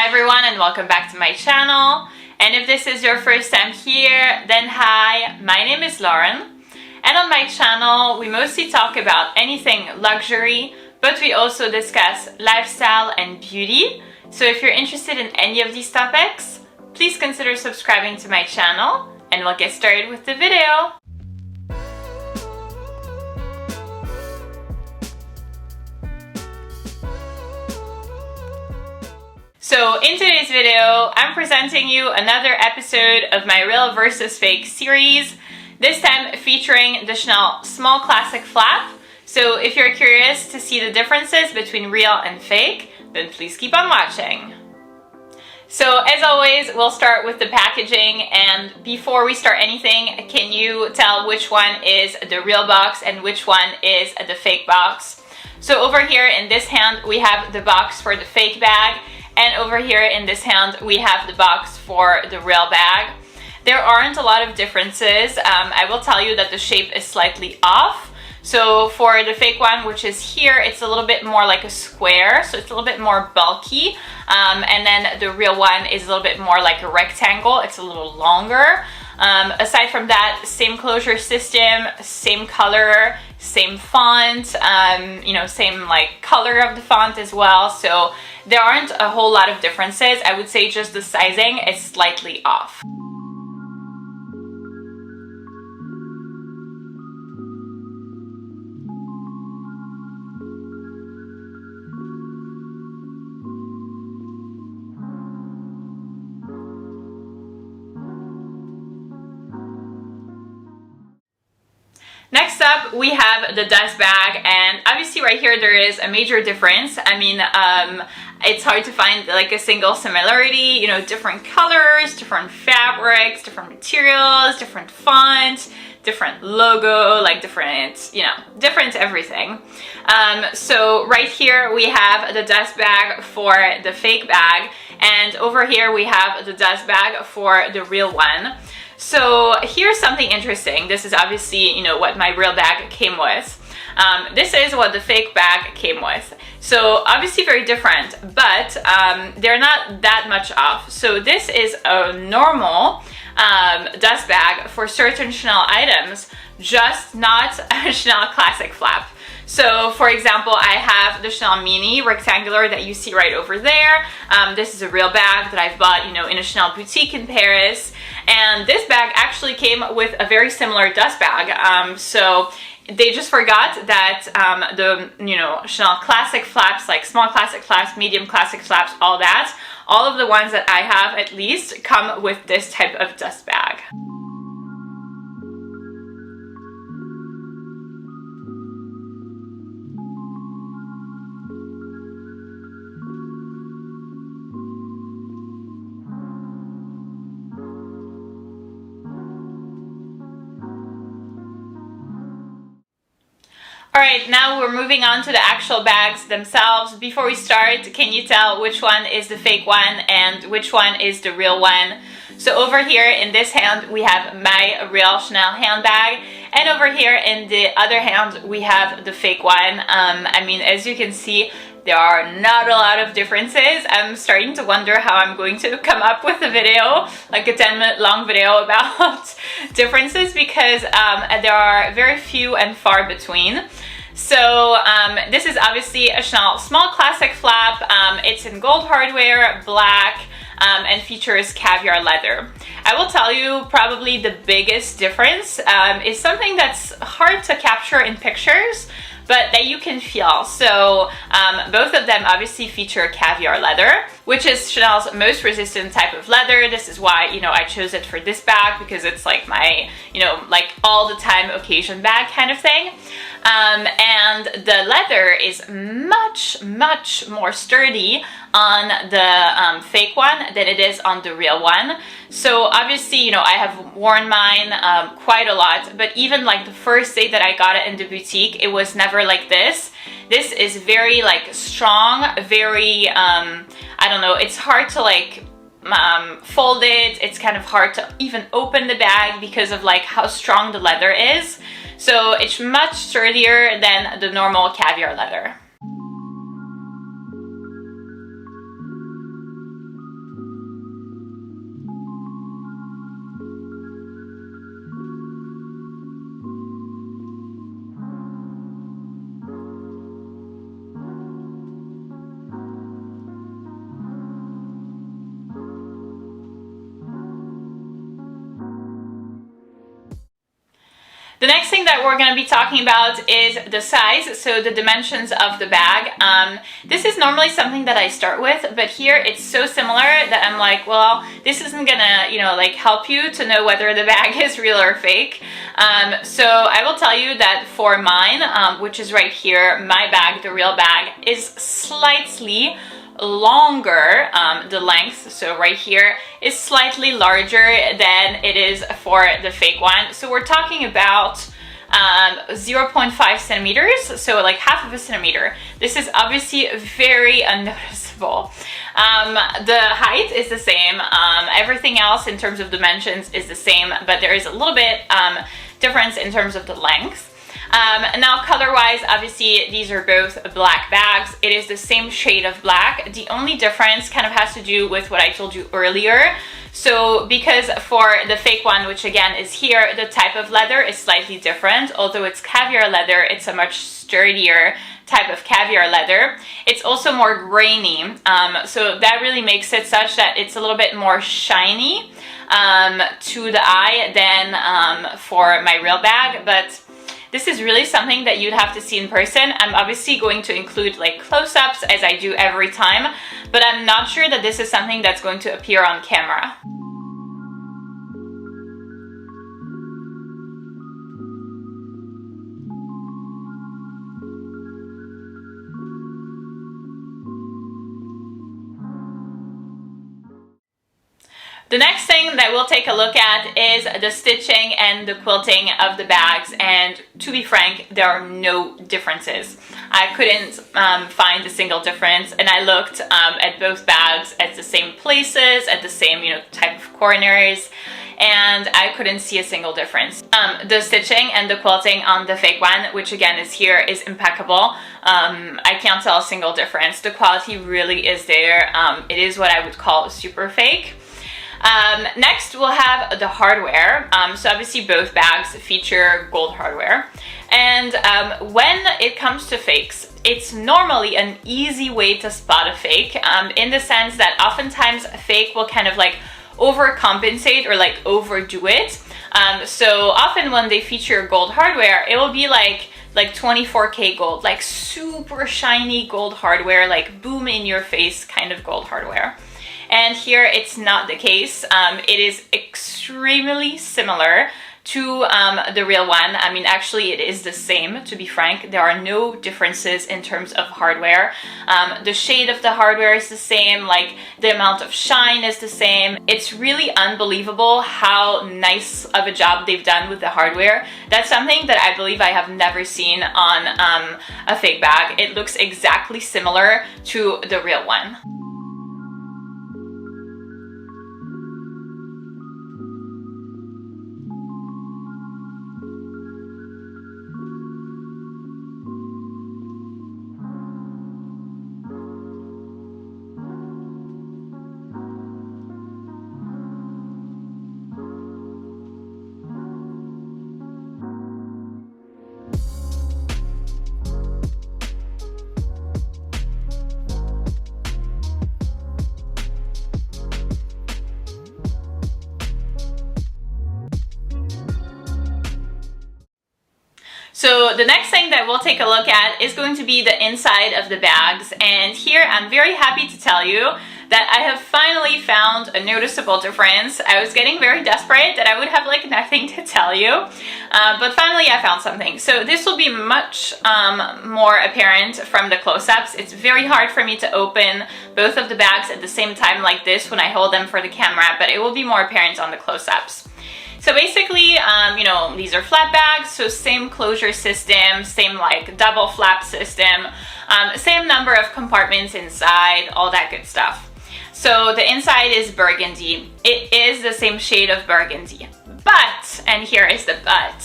Hi everyone and welcome back to my channel. And if this is your first time here, then hi, my name is Lauren. And on my channel, we mostly talk about anything luxury, but we also discuss lifestyle and beauty. So if you're interested in any of these topics, please consider subscribing to my channel and we'll get started with the video. So in today's video, I'm presenting you another episode of my Real versus Fake series, this time featuring the Chanel Small Classic Flap. So if you're curious to see the differences between real and fake, then please keep on watching. So as always, we'll start with the packaging, and before we start anything, can you tell which one is the real box and which one is the fake box? So over here in this hand, we have the box for the fake bag, and over here in this hand, we have the box for the real bag. There aren't a lot of differences. I will tell you that the shape is slightly off. So for the fake one, which is here, it's a little bit more like a square, so it's a little bit more bulky. And then the real one is a little bit more like a rectangle. It's a little longer. Aside from that, same closure system, same color, same font, same like color of the font as well. So there aren't a whole lot of differences. I would say just the sizing is slightly off. Next up, we have the dust bag, and obviously right here there is a major difference. I mean, it's hard to find like a single similarity, you know, different colors, different fabrics, different materials, different fonts, different logo, like different, different everything. So right here we have the dust bag for the fake bag, and over here we have the dust bag for the real one. So here's something interesting. This is obviously, what my real bag came with. This is what the fake bag came with. So obviously very different, but they're not that much off. So this is a normal dust bag for certain Chanel items, just not a Chanel Classic Flap. So for example, I have the Chanel Mini Rectangular that you see right over there. This is a real bag that I've bought, in a Chanel boutique in Paris. And this bag actually came with a very similar dust bag. So they just forgot that the Chanel Classic Flaps, like small classic flaps, medium classic flaps, all of the ones that I have at least come with this type of dust bag. Alright, now we're moving on to the actual bags themselves. Before we start, can you tell which one is the fake one and which one is the real one? So over here in this hand, we have my real Chanel handbag, and over here in the other hand, we have the fake one. I mean, as you can see, there are not a lot of differences. I'm starting to wonder how I'm going to come up with a video, like a 10-minute long video about differences, because there are very few and far between. So this is obviously a Chanel Small Classic Flap. It's in gold hardware, black, and features caviar leather. I will tell you probably the biggest difference is something that's hard to capture in pictures, but that you can feel. So both of them obviously feature caviar leather, which is Chanel's most resistant type of leather. This is why, I chose it for this bag, because it's like my, like all the time occasion bag kind of thing. And the leather is much more sturdy on the fake one than it is on the real one. So obviously, I have worn mine quite a lot, but even like the first day that I got it in the boutique, it was never like this. This is very like strong, very, I don't know, it's hard to like fold it. It's kind of hard to even open the bag because of like how strong the leather is. So it's much sturdier than the normal caviar leather. The next thing that we're going to be talking about is the size, so the dimensions of the bag. This is normally something that I start with, but here it's so similar that I'm like, well, this isn't gonna, like help you to know whether the bag is real or fake. So I will tell you that for mine, which is right here, my bag, the real bag, is slightly longer. The length, so right here, is slightly larger than it is for the fake one. So we're talking about 0.5 centimeters, so like half of a centimeter. This is obviously very unnoticeable. The height is the same. Everything else in terms of dimensions is the same, but there is a little bit difference in terms of the length. Now color-wise, obviously these are both black bags. It is the same shade of black. The only difference kind of has to do with what I told you earlier. So because for the fake one, which again is here, the type of leather is slightly different. Although it's caviar leather, it's a much sturdier type of caviar leather. It's also more grainy, so that really makes it such that it's a little bit more shiny to the eye than for my real bag. But this is really something that you'd have to see in person. I'm obviously going to include like close-ups as I do every time, but I'm not sure that this is something that's going to appear on camera. The next thing that we'll take a look at is the stitching and the quilting of the bags, and to be frank, there are no differences. I couldn't find a single difference, and I looked at both bags at the same places, at the same type of corners, and I couldn't see a single difference. The stitching and the quilting on the fake one, which again is here, is impeccable. I can't tell a single difference. The quality really is there. It is what I would call super fake. Next we'll have the hardware. So obviously both bags feature gold hardware, and when it comes to fakes, it's normally an easy way to spot a fake, in the sense that oftentimes a fake will kind of like overcompensate or like overdo it. So often when they feature gold hardware, it will be like 24K gold, like super shiny gold hardware, like boom in your face kind of gold hardware. And here it's not the case. It is extremely similar to the real one. I mean, actually it is the same, to be frank. There are no differences in terms of hardware. The shade of the hardware is the same, like the amount of shine is the same. It's really unbelievable how nice of a job they've done with the hardware. That's something that I believe I have never seen on a fake bag. It looks exactly similar to the real one. So the next thing that we'll take a look at is going to be the inside of the bags, and here I'm very happy to tell you that I have finally found a noticeable difference. I was getting very desperate that I would have like nothing to tell you, but finally I found something. So this will be much more apparent from the close-ups. It's very hard for me to open both of the bags at the same time like this when I hold them for the camera, but it will be more apparent on the close-ups. So basically, these are flat bags, so same closure system, same like double flap system, same number of compartments inside, all that good stuff. So the inside is burgundy. It is the same shade of burgundy, but, and here is the but.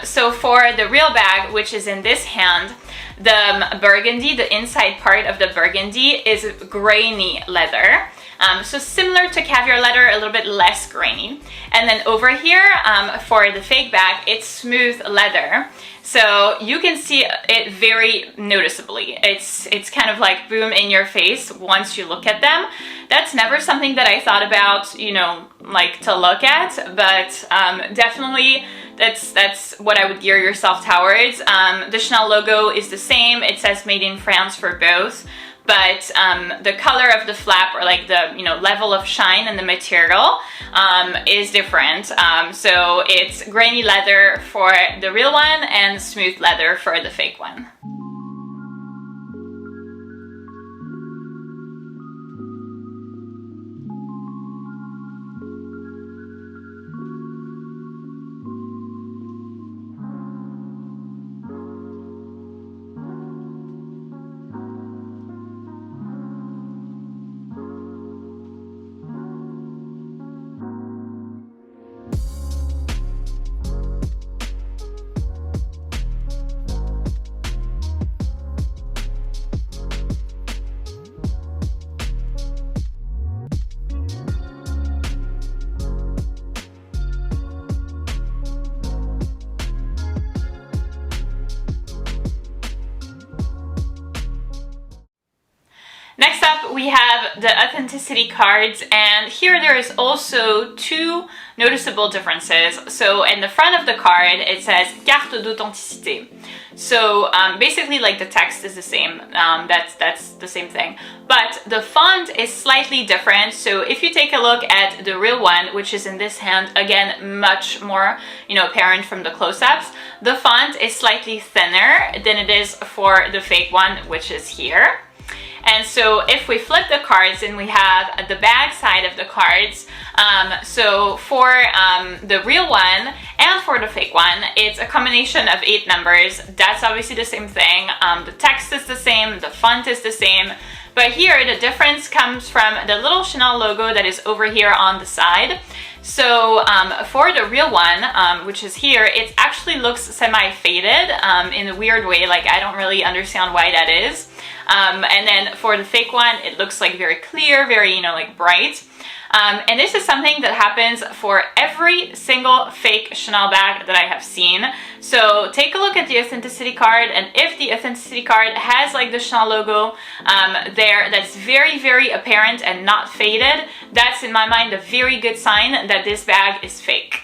So for the real bag, which is in this hand, the burgundy, the inside part of the burgundy is grainy leather. So similar to caviar leather, a little bit less grainy. And then over here, for the fake bag, it's smooth leather. So you can see it very noticeably. It's kind of like boom in your face once you look at them. That's never something that I thought about, like to look at, but definitely that's what I would gear yourself towards. The Chanel logo is the same. It says made in France for both, but the color of the flap, or like the level of shine and the material is different. So it's grainy leather for the real one and smooth leather for the fake one. Next up, we have the authenticity cards, and here there is also two noticeable differences. So in the front of the card, it says carte d'authenticité. So basically, like, the text is the same. That's the same thing, but the font is slightly different. So if you take a look at the real one, which is in this hand, again, much more apparent from the close-ups, the font is slightly thinner than it is for the fake one, which is here. And so if we flip the cards, and we have the bag side of the cards, so for the real one and for the fake one, it's a combination of 8 numbers. That's obviously the same thing. The text is the same, the font is the same, but here the difference comes from the little Chanel logo that is over here on the side. So for the real one, which is here, it actually looks semi-faded in a weird way. Like, I don't really understand why that is. And then for the fake one, it looks like very clear, very, like, bright. And this is something that happens for every single fake Chanel bag that I have seen. So take a look at the authenticity card, and if the authenticity card has like the Chanel logo there, that's very, very apparent and not faded, that's in my mind a very good sign that this bag is fake.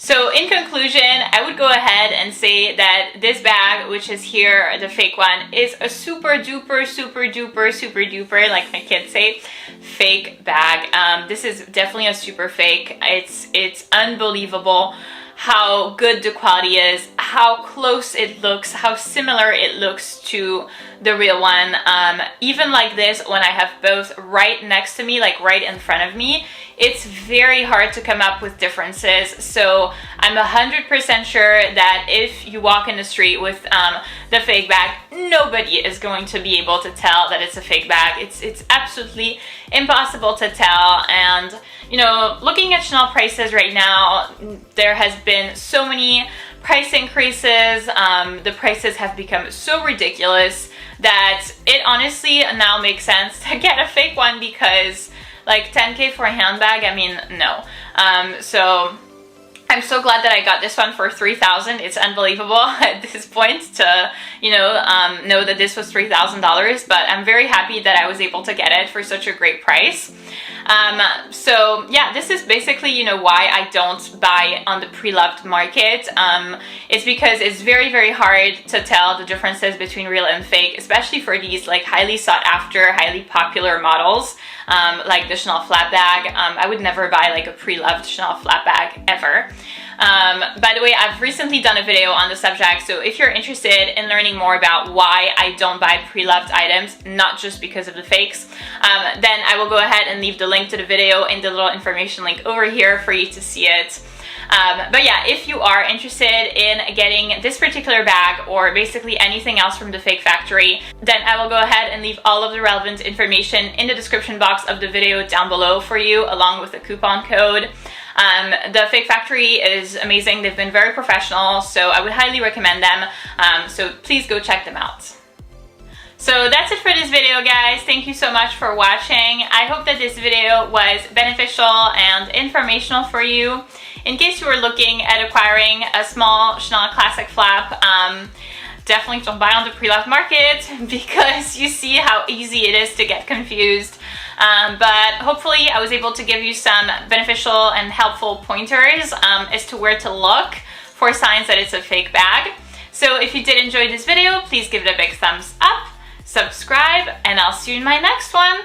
So in conclusion, I would go ahead and say that this bag, which is here, the fake one, is a super duper, super duper, super duper, like my kids say, fake bag. This is definitely a super fake. It's unbelievable how good the quality is, how close it looks, how similar it looks to the real one. Even like this, when I have both right next to me, like right in front of me, it's very hard to come up with differences. So I'm 100% sure that if you walk in the street with the fake bag, nobody is going to be able to tell that it's a fake bag. It's absolutely impossible to tell. And looking at Chanel prices right now, there has been so many price increases. The prices have become so ridiculous that it honestly now makes sense to get a fake one, because like 10K for a handbag, I mean, no. So I'm so glad that I got this one for $3,000. It's unbelievable at this point to, know that this was $3,000, but I'm very happy that I was able to get it for such a great price. So yeah, this is basically, why I don't buy on the pre-loved market. It's because it's very, very hard to tell the differences between real and fake, especially for these like highly sought after, highly popular models, like the Chanel flat bag. I would never buy like a pre-loved Chanel flat bag ever. By the way, I've recently done a video on the subject, so if you're interested in learning more about why I don't buy pre-loved items, not just because of the fakes, then I will go ahead and leave the link to the video in the little information link over here for you to see it. But yeah, if you are interested in getting this particular bag or basically anything else from the Fake Factory, then I will go ahead and leave all of the relevant information in the description box of the video down below for you, along with the coupon code. The Fake Factory is amazing. They've been very professional, so I would highly recommend them. So please go check them out. So that's it for this video, guys. Thank you so much for watching. I hope that this video was beneficial and informational for you. In case you were looking at acquiring a small Chanel classic flap, definitely don't buy on the pre-loved market because you see how easy it is to get confused. But hopefully I was able to give you some beneficial and helpful pointers as to where to look for signs that it's a fake bag. So if you did enjoy this video, please give it a big thumbs up, subscribe, and I'll see you in my next one.